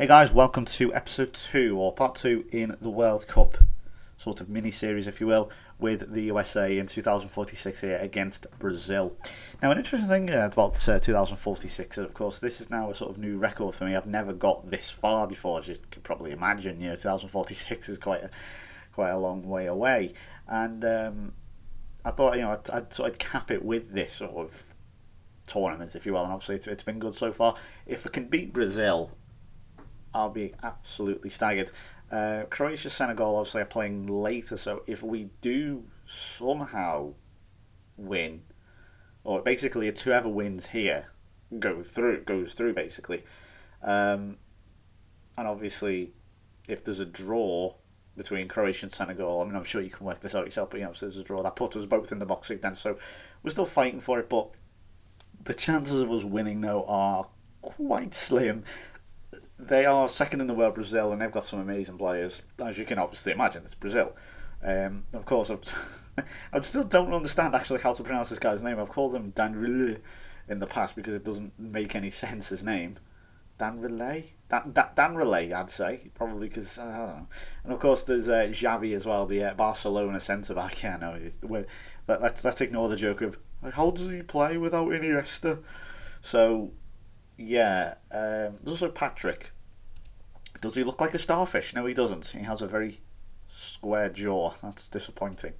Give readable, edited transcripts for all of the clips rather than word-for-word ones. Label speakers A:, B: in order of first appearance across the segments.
A: Hey guys, welcome to episode 2, or part 2 in the World Cup sort of mini-series, if you will, with the USA in 2046 here against Brazil. Now, an interesting thing about 2046 is, of course, this is now a sort of new record for me. I've never got this far before, as you could probably imagine. 2046 is quite a long way away. And I thought, I'd sort of cap it with this sort of tournament, if you will, and obviously it's been good so far. If we can beat Brazil, I'll be absolutely staggered. Croatia, Senegal obviously are playing later, so if we do somehow win, or basically it's whoever wins here goes through basically. And obviously, if there's a draw between Croatia and Senegal, I mean, I'm sure you can work this out yourself, but if there's a draw, that puts us both in the boxing then, so we're still fighting for it, but the chances of us winning, though, are quite slim. They are second in the world, Brazil, and they've got some amazing players, as you can obviously imagine. It's Brazil. Of course, I still don't understand actually how to pronounce this guy's name. I've called him Danrele in the past because it doesn't make any sense, his name. Danrele? Danrele, I'd say, probably because, I don't know. And of course, there's Xavi as well, the Barcelona centre-back. Yeah, no, let's ignore the joke of, how does he play without Iniesta? So, yeah, there's also Patrick. Does he look like a starfish? No, he doesn't. He has a very square jaw. That's disappointing.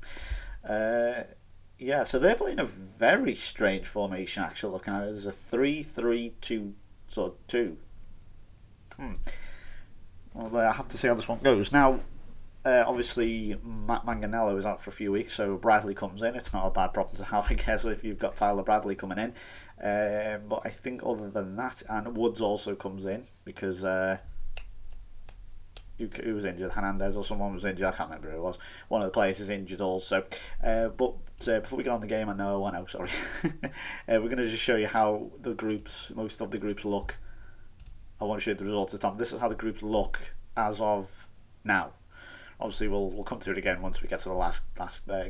A: Yeah, so they're playing a very strange formation, actually, looking at it. There's a 3-3-2 sort of 2. Well, I have to see how this one goes. Now, obviously, Matt Manganello is out for a few weeks, so Bradley comes in. It's not a bad problem to have, I guess, if you've got Tyler Bradley coming in. But I think other than that, and Woods also comes in because who was injured? Hernandez or someone was injured. I can't remember who it was. One of the players is injured also. But before we get on the game, I know, sorry. We're going to just show you how most of the groups look. I want to show you the results this time. This is how the groups look as of now. Obviously, we'll come to it again once we get to the last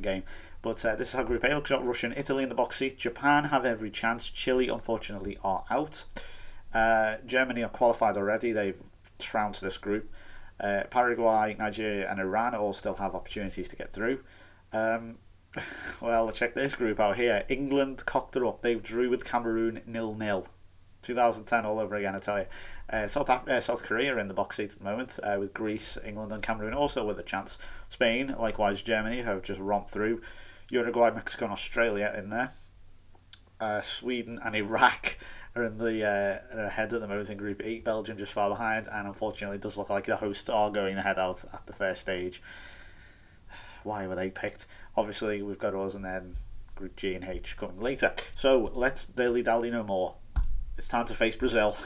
A: game. But this is how Group A looks. Got Russia and Italy in the box seat. Japan have every chance. Chile, unfortunately, are out. Germany are qualified already. They've trounced this group. Paraguay, Nigeria, and Iran all still have opportunities to get through. Well, check this group out here. England cocked her up. They drew with Cameroon 0-0. 2010 all over again, I tell you. South Korea in the box seat at the moment, with Greece, England and Cameroon also with a chance. Spain, likewise Germany, have just romped through. Uruguay, Mexico and Australia in there. Sweden and Iraq are in the ahead at the moment in Group E. Belgium just far behind, and unfortunately it does look like the hosts are going to head out at the first stage. Why were they picked? Obviously we've got us and then Group G and H coming later. So let's dilly-dally no more. It's time to face Brazil.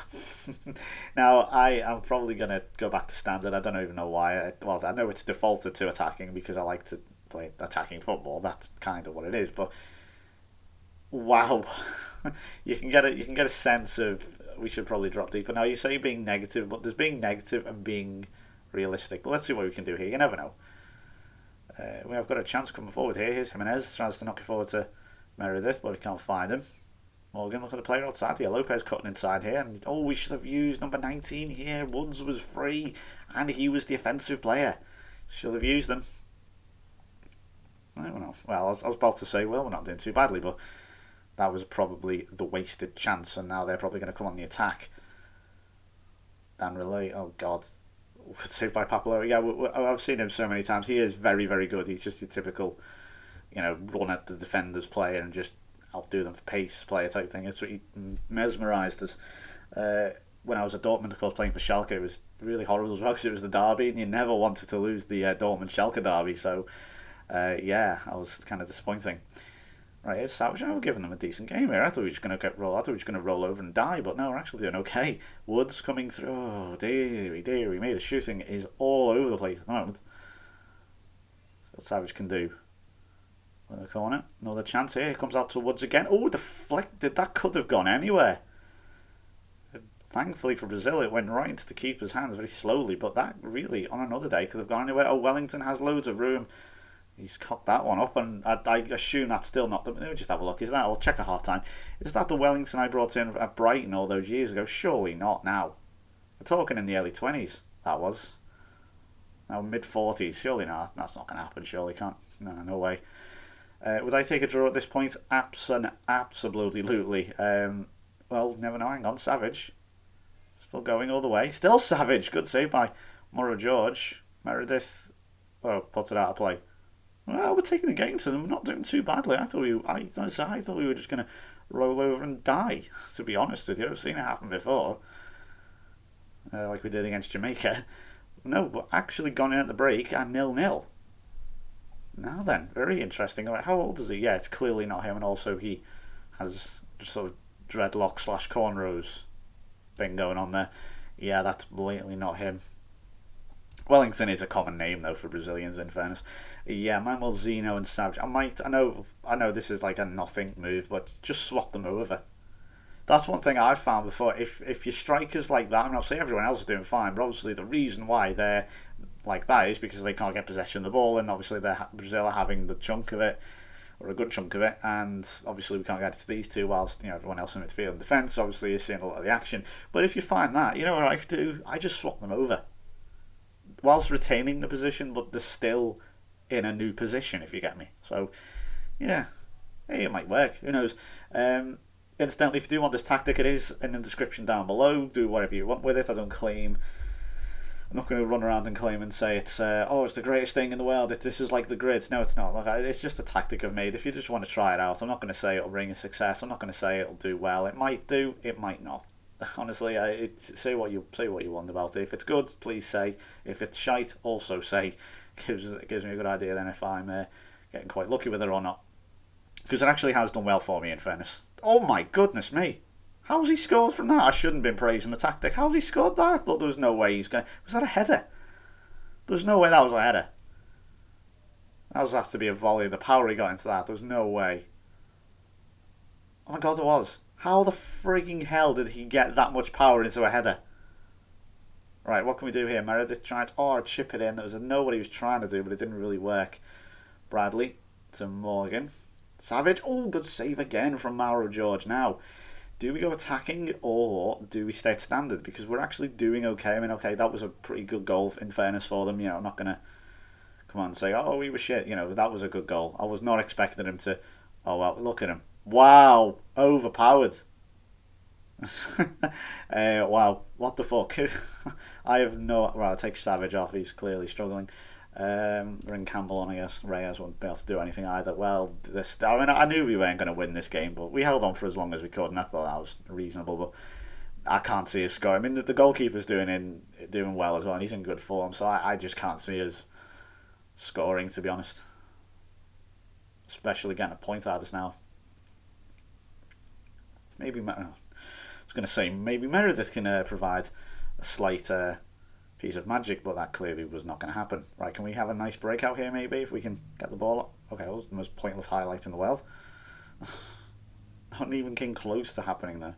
A: Now, I am probably going to go back to standard. I don't even know why. I know it's defaulted to attacking because I like to play attacking football. That's kind of what it is. But wow, you can get a sense of we should probably drop deeper. Now, you say being negative, but there's being negative and being realistic. But let's see what we can do here. You never know. We have got a chance coming forward here. Here's Jimenez. Tries to knock it forward to Meredith, but we can't find him. Morgan, look at the player outside here. Lopez cutting inside here. And, we should have used number 19 here. Woods was free, and he was the offensive player. Should have used them. Well, I was about to say, well, we're not doing too badly, but that was probably the wasted chance, and now they're probably going to come on the attack. Dan Relay, oh God. Saved by Papalo. Yeah, I've seen him so many times. He is very, very good. He's just your typical, run at the defenders player and just outdo them for pace player type thing. It's what he mesmerised us. When I was at Dortmund, of course, playing for Schalke, it was really horrible as well because it was the derby and you never wanted to lose the Dortmund-Schalke derby. So, yeah, I was kind of disappointing. Right, it's Savage. We're giving them a decent game here. I thought we were just going to roll over and die, but no, we're actually doing okay. Woods coming through. Oh, dearie me. The shooting is all over the place at the moment. What Savage can do. In the corner, another chance here. Comes out to Woods again. Oh, deflected. That could have gone anywhere. Thankfully for Brazil, it went right into the keeper's hands very slowly. But that really, on another day, could have gone anywhere. Oh, Wellington has loads of room. He's cocked that one up, and I assume that's still not the. Let me just have a look. Is that? I'll check at half time. Is that the Wellington I brought in at Brighton all those years ago? Surely not now. We're talking in the early 20s, that was. Now, mid-40s, surely not. That's not going to happen, surely can't. No, no way. Would I take a draw at this point? Absolutely. Well, never know. Hang on, Savage. Still going all the way. Still Savage. Good save by Morrow George. Meredith, puts it out of play. Well, we're taking a game to them. We're not doing too badly. I thought we were just going to roll over and die, to be honest with you. I've seen it happen before. Like we did against Jamaica. No, we're actually gone in at the break and 0-0. Now then, very interesting. How old is he? Yeah, it's clearly not him, and also he has sort of dreadlock / cornrows thing going on there. Yeah, that's blatantly not him. Wellington is a common name though for Brazilians, in fairness. Yeah, Manuel Zeno and Savage. I know this is like a nothing move, but just swap them over. That's one thing I've found before. If your strikers like that, I mean, I'll say everyone else is doing fine, but obviously the reason why they're like that is because they can't get possession of the ball, and obviously Brazil are having the chunk of it, or a good chunk of it, and obviously we can't get to these two whilst everyone else in midfield and defence obviously is seeing a lot of the action. But if you find that, you know what I do? I just swap them over, whilst retaining the position, but they're still in a new position, if you get me. So, yeah, hey, it might work. Who knows? Incidentally, if you do want this tactic, it is in the description down below. Do whatever you want with it. I'm not going to run around and claim and say it's it's the greatest thing in the world. This is like the grid. No, it's not. Look, it's just a tactic I've made. If you just want to try it out, I'm not going to say it'll bring a success. I'm not going to say it'll do well. It might do. It might not. Honestly, say what you want about it. If it's good, please say. If it's shite, also say. It gives me a good idea then if I'm getting quite lucky with it or not. Because it actually has done well for me, in fairness. Oh my goodness me. How's he scored from that? I shouldn't have been praising the tactic. How's he scored that? I thought there was no way he's going... Was that a header? There's no way that was a header. That has to be a volley. The power he got into that. There's no way. Oh my god, it was. How the frigging hell did he get that much power into a header? Right, what can we do here? Meredith tried to chip it in. There was know what he was trying to do, but it didn't really work. Bradley to Morgan. Savage. Oh, good save again from Mauro George. Now, do we go attacking or do we stay at standard? Because we're actually doing okay. I mean, okay, that was a pretty good goal, in fairness for them. I'm not going to come on and say, oh, we were shit. That was a good goal. I was not expecting him to... Oh, well, look at him. Wow. Overpowered. Wow. What the fuck? I have no... Right, I'll take Savage off. He's clearly struggling. Bring Campbell on, I guess. Reyes won't be able to do anything either. Well, I knew we weren't going to win this game, but we held on for as long as we could, and I thought that was reasonable. But I can't see us score. I mean, the goalkeeper's doing well as well, and he's in good form. So I just can't see us scoring, to be honest. Especially getting a point out of this now. Maybe I was going to say maybe Meredith can provide a slight. Piece of magic, but that clearly was not going to happen. Right, can we have a nice breakout here maybe if we can get the ball up? Okay, that was the most pointless highlight in the world. Not even came close to happening there.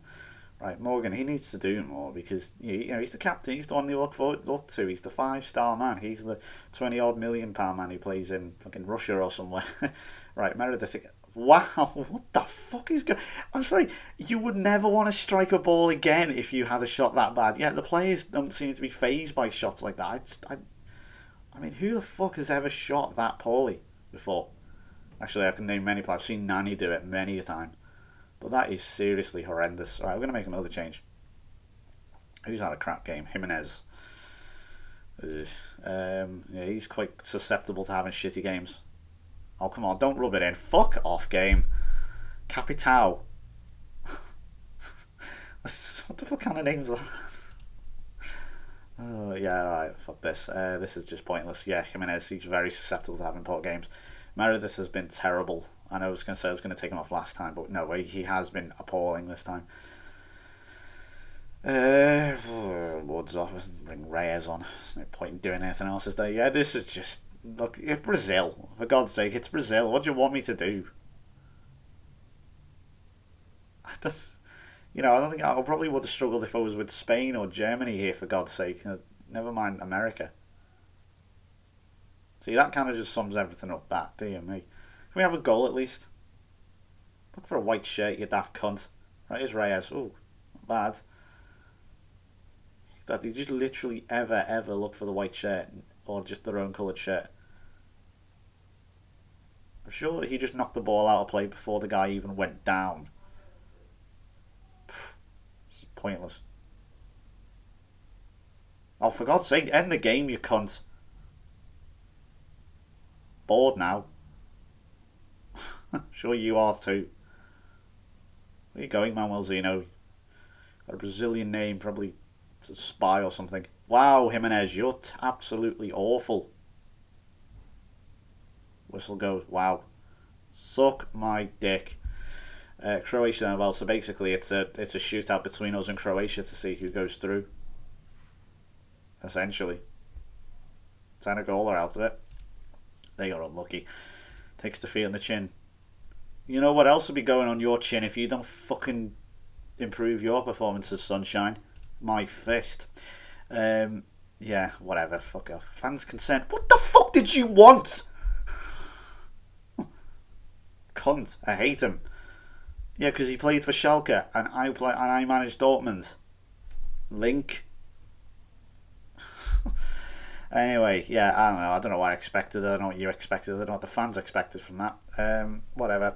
A: Right, Morgan, he needs to do more because he's the captain, he's the one you look to, he's the 5-star man, he's the 20-odd million pound man who plays in fucking Russia or somewhere. Right, Meredith, wow, what the fuck is going... I'm sorry, you would never want to strike a ball again if you had a shot that bad. Yeah, the players don't seem to be fazed by shots like that. I mean, who the fuck has ever shot that poorly before? Actually, I can name many players. I've seen Nani do it many a time. But that is seriously horrendous. Right, we're going to make another change. Who's had a crap game? Jimenez. Yeah, he's quite susceptible to having shitty games. Oh, come on, don't rub it in. Fuck off, game. Capitao. What the fuck kind of name's that? Oh, yeah, alright, fuck this. This is just pointless. Yeah, Jimenez, he's very susceptible to having poor games. Meredith has been terrible. I know I was going to say I was going to take him off last time, but no, he has been appalling this time. Woods off and bring Reyes on. There's no point in doing anything else, is there? Yeah, this is just... Look, it's Brazil. For God's sake, it's Brazil. What do you want me to do? I don't think I probably would have struggled if I was with Spain or Germany here, for God's sake. Never mind America. See, that kind of just sums everything up, that, dear me. Can we have a goal at least? Look for a white shirt, you daft cunt. Right, here's Reyes. Ooh, not bad. that they just literally ever look for the white shirt or just their own coloured shirt. I'm sure that he just knocked the ball out of play before the guy even went down. It's pointless. Oh, for God's sake, end the game, you cunt. Bored now. Sure you are too. Where are you going, Manuel Zeno? Got a Brazilian name, probably a spy or something. Wow, Jimenez, you're absolutely awful. Whistle goes. Wow. Suck my dick. Croatia, well, so basically it's a shootout between us and Croatia to see who goes through. Essentially. Senegal are out of it. They got unlucky. Takes defeat on the chin. You know what else will be going on your chin if you don't fucking improve your performances, sunshine? My fist. Yeah, whatever. Fuck off. Fans consent. What the fuck did you want? Cunt. I hate him. Yeah, because he played for Schalke and I managed Dortmund. Link. Anyway, yeah, I don't know. I don't know what I expected. I don't know what you expected. I don't know what the fans expected from that. Whatever.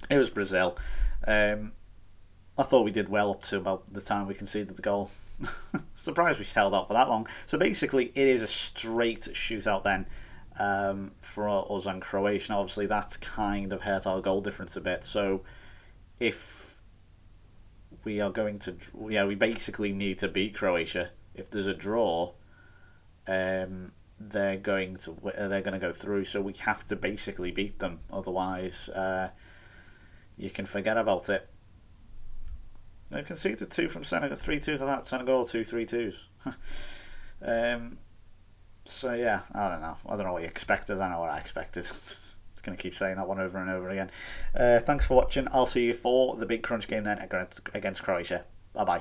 A: It was Brazil. I thought we did well up to about the time we conceded the goal. Surprised we held out for that long. So basically, it is a straight shootout then for us and Croatia. Obviously, that's kind of hurt our goal difference a bit. So if we are going to, we basically need to beat Croatia. If there's a draw, they're going to go through. So we have to basically beat them. Otherwise, you can forget about it. They conceded 2 from Senegal, 3-2 to that. Senegal 2 3-2s. So yeah, I don't know. I don't know what you expected. I know what I expected. It's going to keep saying that one over and over again. Thanks for watching. I'll see you for the big crunch game then against Croatia. Bye bye.